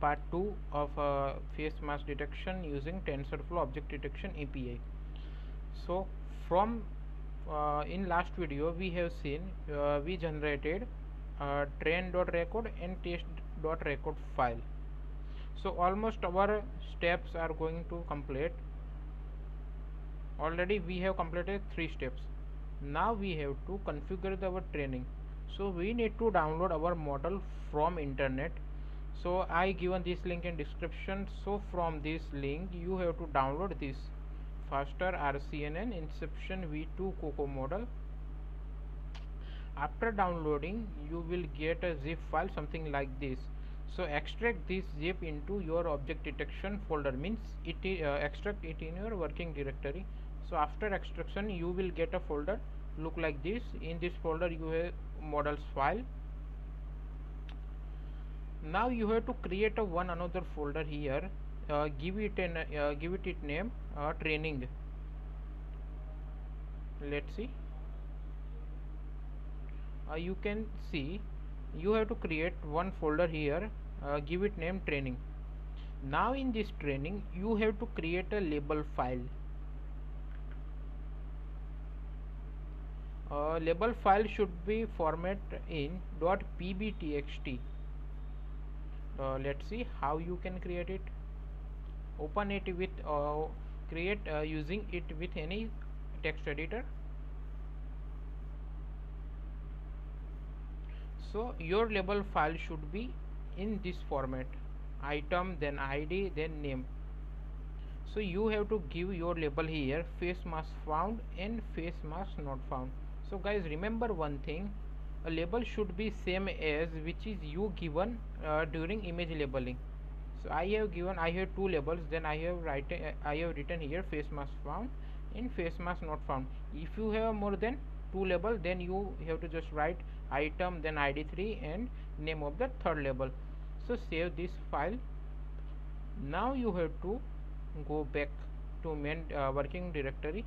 part 2 of face mask detection using TensorFlow object detection API. So from in last video we have seen we generated train.record and test.record file. So almost our steps are going to complete. Already we have completed 3 steps. Now we have to configure our training. So we need to download our model from internet. So I given this link in description. So from this link you have to download this faster RCNN Inception v2 Coco model. After downloading you will get a zip file something like this. So extract this zip into your object detection folder, means extract it in your working directory. So after extraction you will get a folder look like this. In this folder you have models file. Now you have to create a one another folder here. Give it name training. Let's see. You can see you have to create one folder here. Give it name training. Now in this training you have to create a label file. Label file should be format in .pbtxt. Let's see how you can create it. Open it with create using it with any text editor. So your label file should be in this format: item, then id, then name. So you have to give your label here face mask found and face mask not found. So guys, remember one thing, a label should be same as which is you given during image labeling. So I have two labels, then I have written here face mask found and face mask not found. If you have more than two labels, then you have to just write item, then id3 and name of the third label. So save this file. Now you have to go back to main working directory.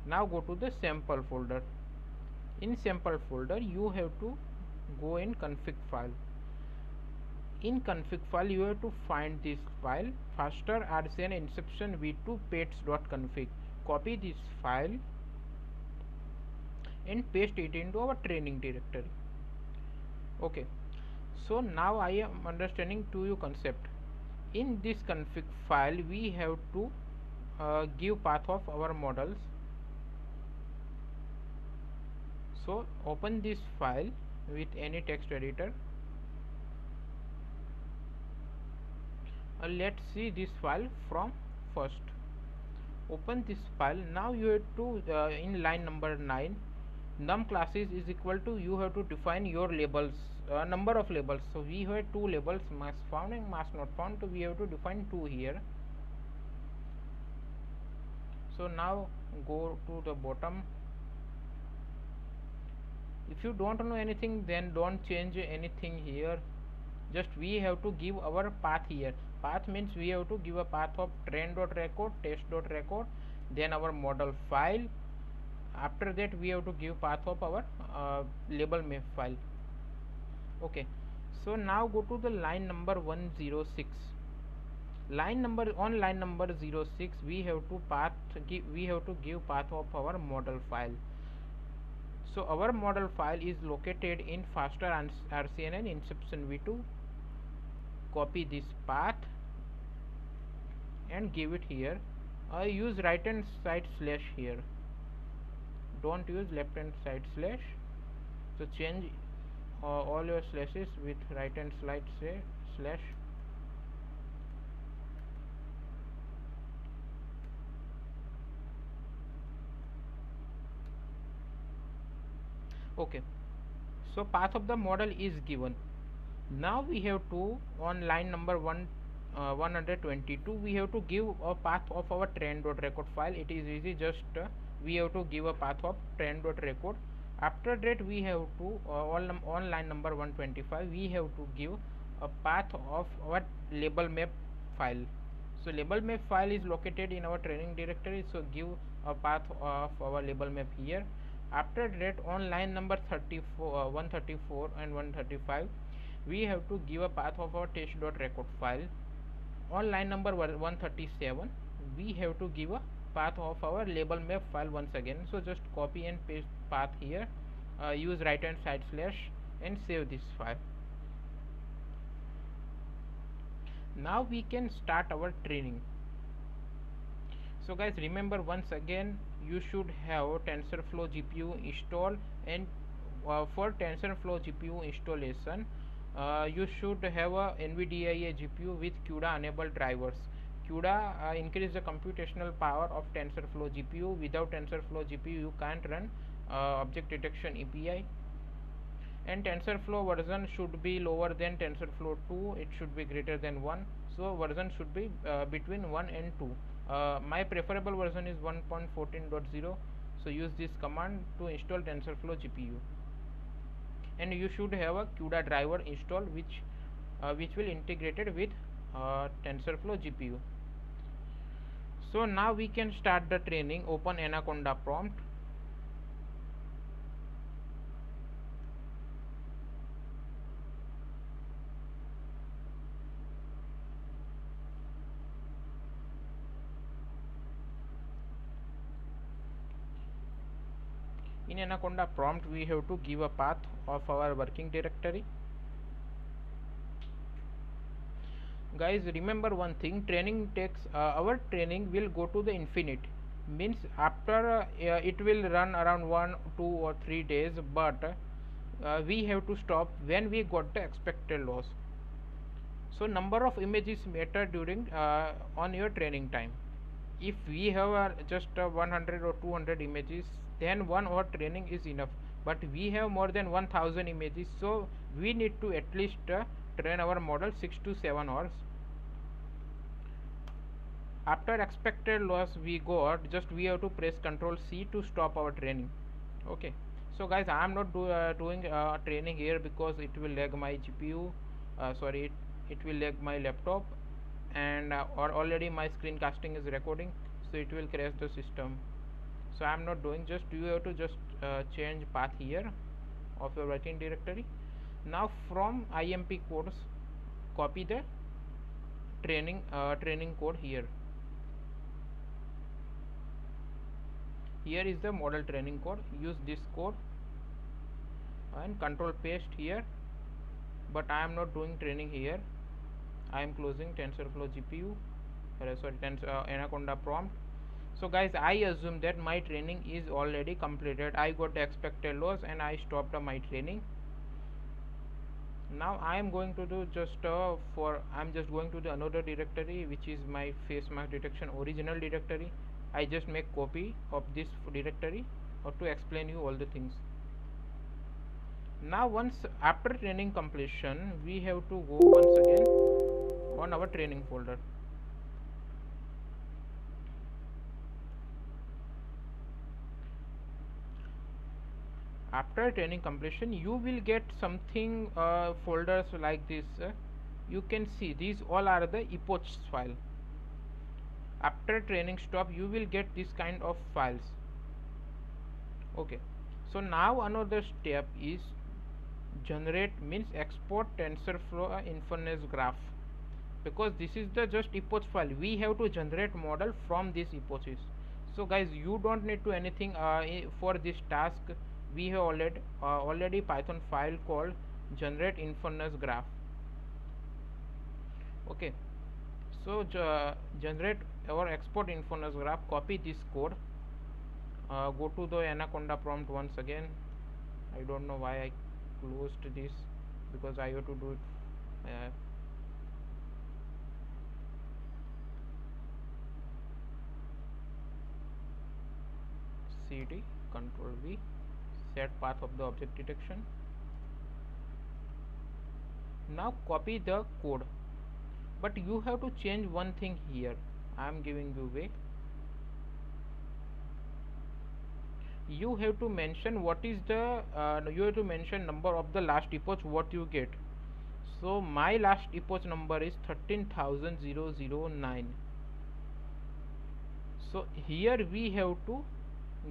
Now go to the sample folder. In sample folder you have to go in config file. In config file you have to find this file faster RCN Inception v2 pets.config. Copy this file and paste it into our training directory. Okay, so now I am understanding to you concept. In this config file we have to give path of our models. So open this file with any text editor. Let's see this file from first. Open this file. Now you have to in line number 9, num classes is equal to, you have to define your labels, number of labels. So we have two labels, mask found and mask not found, so we have to define two here. So now go to the bottom. If you don't know anything, then don't change anything here. Just we have to give our path here. Path means we have to give a path of train.record, test.record, then our model file. After that we have to give path of our label map file. Okay, so now go to the line number 106. Line number 06 we have to give path of our model file. So our model file is located in faster RCNN Inception v2. Copy this path and give it here. Use right hand side slash here, don't use left hand side slash. So change all your slashes with right hand side slash. Okay, so path of the model is given. Now we have to, on line number 122 we have to give a path of our train.record file. It is easy, just we have to give a path of train.record. After that we have to on line number 125 we have to give a path of our label map file. So label map file is located in our training directory, so give a path of our label map here. After that on line number 134 and 135 we have to give a path of our test.record file. On line number 137 we have to give a path of our label map file once again. So just copy and paste path here, use right hand side slash and save this file. Now we can start our training. So guys, remember once again, you should have TensorFlow GPU installed, and for TensorFlow GPU installation, you should have a NVIDIA GPU with CUDA enabled drivers. CUDA increase the computational power of TensorFlow GPU. Without TensorFlow GPU, you can't run object detection API. And TensorFlow version should be lower than TensorFlow 2. It should be greater than 1. So version should be between 1 and 2. My preferable version is 1.14.0. So use this command to install TensorFlow GPU. And you should have a CUDA driver installed, which will integrated with TensorFlow GPU. So now we can start the training. Open Anaconda prompt. In Anaconda prompt, we have to give a path of our working directory. Guys, remember one thing, training takes our training will go to the infinite, means after it will run around 1, 2 or 3 days, but we have to stop when we got the expected loss. So number of images matter during on your training time. If we have just 100 or 200 images, then 1 hour training is enough, but we have more than 1000 images, so we need to at least train our model 6 to 7 hours. After expected loss we got, just we have to press Ctrl C to stop our training. Okay, so guys, I am not doing training here because it will lag my GPU, sorry, it will lag my laptop, and or already my screencasting is recording, so it will crash the system. So I am not doing, just you have to just change path here of your working directory. Now from IMP codes, copy the training code here. Here is the model training code. Use this code and Control paste here, but I am not doing training here. I am closing TensorFlow GPU, sorry, Anaconda prompt. So guys, I assume that my training is already completed. I got the expected loss and I stopped my training. Now I am going to do just I'm just going to the another directory, which is my face mask detection original directory. I just make copy of this directory to explain you all the things. Now once after training completion, we have to go once again on our training folder. After training completion, you will get something folders like this. You can see these all are the epochs file. After training stop, you will get this kind of files. Okay, so now another step is generate, means export TensorFlow inference graph, because this is the just epoch file. We have to generate model from these epoches. So guys, you don't need to anything for this task. We have already Python file called generate inference graph. Okay, so generate or export inference graph, copy this code, go to the Anaconda prompt once again. I don't know why I closed this, because I have to do it CD Control V, set path of the object detection. Now copy the code, but you have to change one thing here. I am giving you way. You have to mention what is the you have to mention number of the last epoch what you get. So my last epoch number is 13,009. So here we have to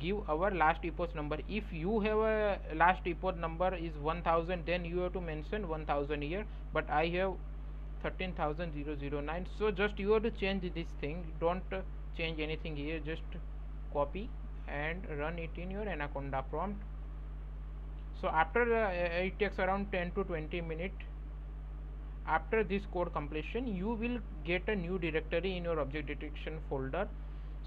give our last epoch number. If you have a last epoch number is 1000, then you have to mention 1000 here, but I have 13,009. So just you have to change this thing. Don't change anything here, just copy and run it in your Anaconda prompt. So after it takes around 10 to 20 minutes. After this code completion, you will get a new directory in your object detection folder.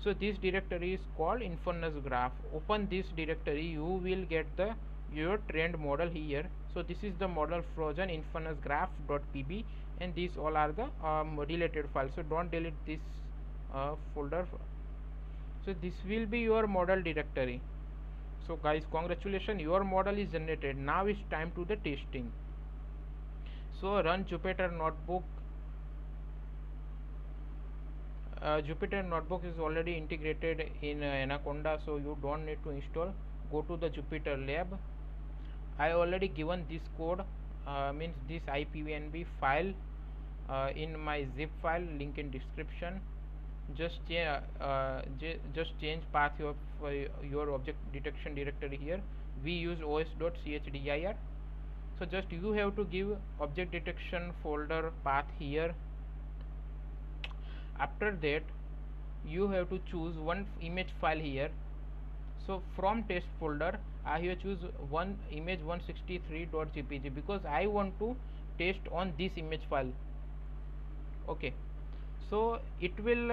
So this directory is called Infernus Graph. Open this directory, you will get the your trained model here. So this is the model frozen Infernus graph.pb, and these all are the related files. So don't delete this folder. So this will be your model directory. So guys, congratulations, your model is generated. Now it's time to the testing. So run Jupyter Notebook. Jupyter Notebook is already integrated in Anaconda, so you don't need to install. Go to the Jupyter Lab. I already given this code, means this IPNB file in my zip file, link in description. Just change path of your object detection directory here. We use os.chdir. So just you have to give object detection folder path here. After that, you have to choose one image file here. So from test folder, I have choose one image 163.jpg because I want to test on this image file. Okay, so it will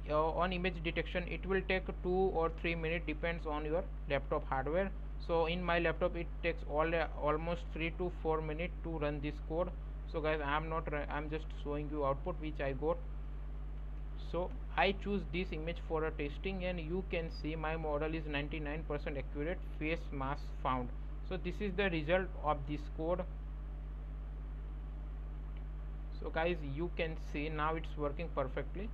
on image detection it will take 2 or 3 minutes, depends on your laptop hardware. So in my laptop it takes almost 3 to 4 minutes to run this code. So guys, I'm just showing you output which I got. So I choose this image for a testing, and you can see my model is 99% accurate, face mask found. So this is the result of this code. So guys, you can see now it's working perfectly.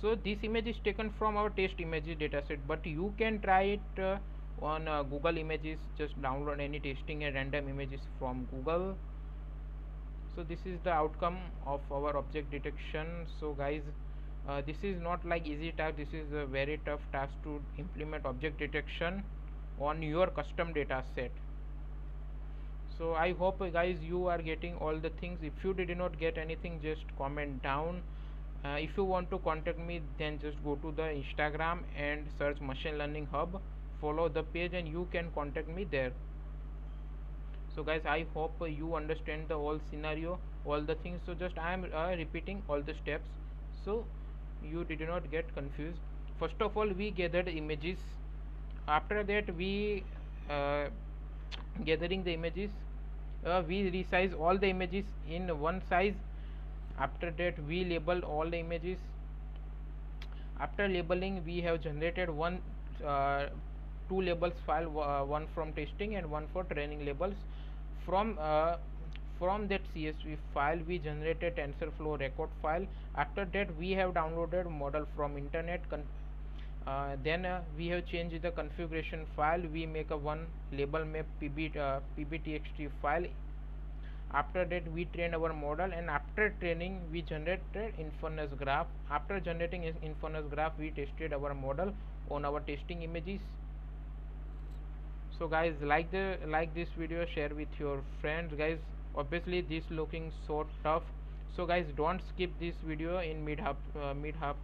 So this image is taken from our test images dataset, but you can try it on Google Images. Just download any testing and random images from Google. So this is the outcome of our object detection. So guys, this is not like easy task. This is a very tough task to implement object detection on your custom data set. So I hope guys you are getting all the things. If you did not get anything, just comment down. If you want to contact me, then just go to the Instagram and search Machine Learning Hub, follow the page, and you can contact me there. So guys, I hope you understand the whole scenario, all the things. So just I am repeating all the steps, so you did not get confused. First of all, we gathered images. After that, we gathering the images, we resize all the images in one size. After that, we label all the images. After labeling, we have generated two labels file, one from testing and one for training labels. From that CSV file, we generated TensorFlow record file. After that, we have downloaded model from internet. Then we have changed the configuration file. We make a one label map pbtxt file. After that, we train our model, and after training, we generated Infernus graph. After generating Infernus graph, we tested our model on our testing images. So guys, like this video, share with your friends. Guys, obviously this looking so tough. So guys, don't skip this video in mid half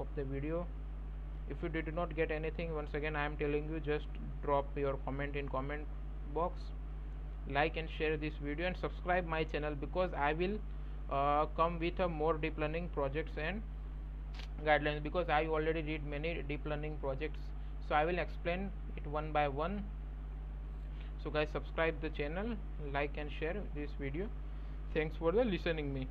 of the video. If you did not get anything, once again I am telling you, just drop your comment in comment box. Like and share this video and subscribe my channel, because I will come with more deep learning projects and guidelines, because I already did many deep learning projects. So I will explain it one by one. So guys, subscribe the channel, like and share this video. Thanks for the listening me.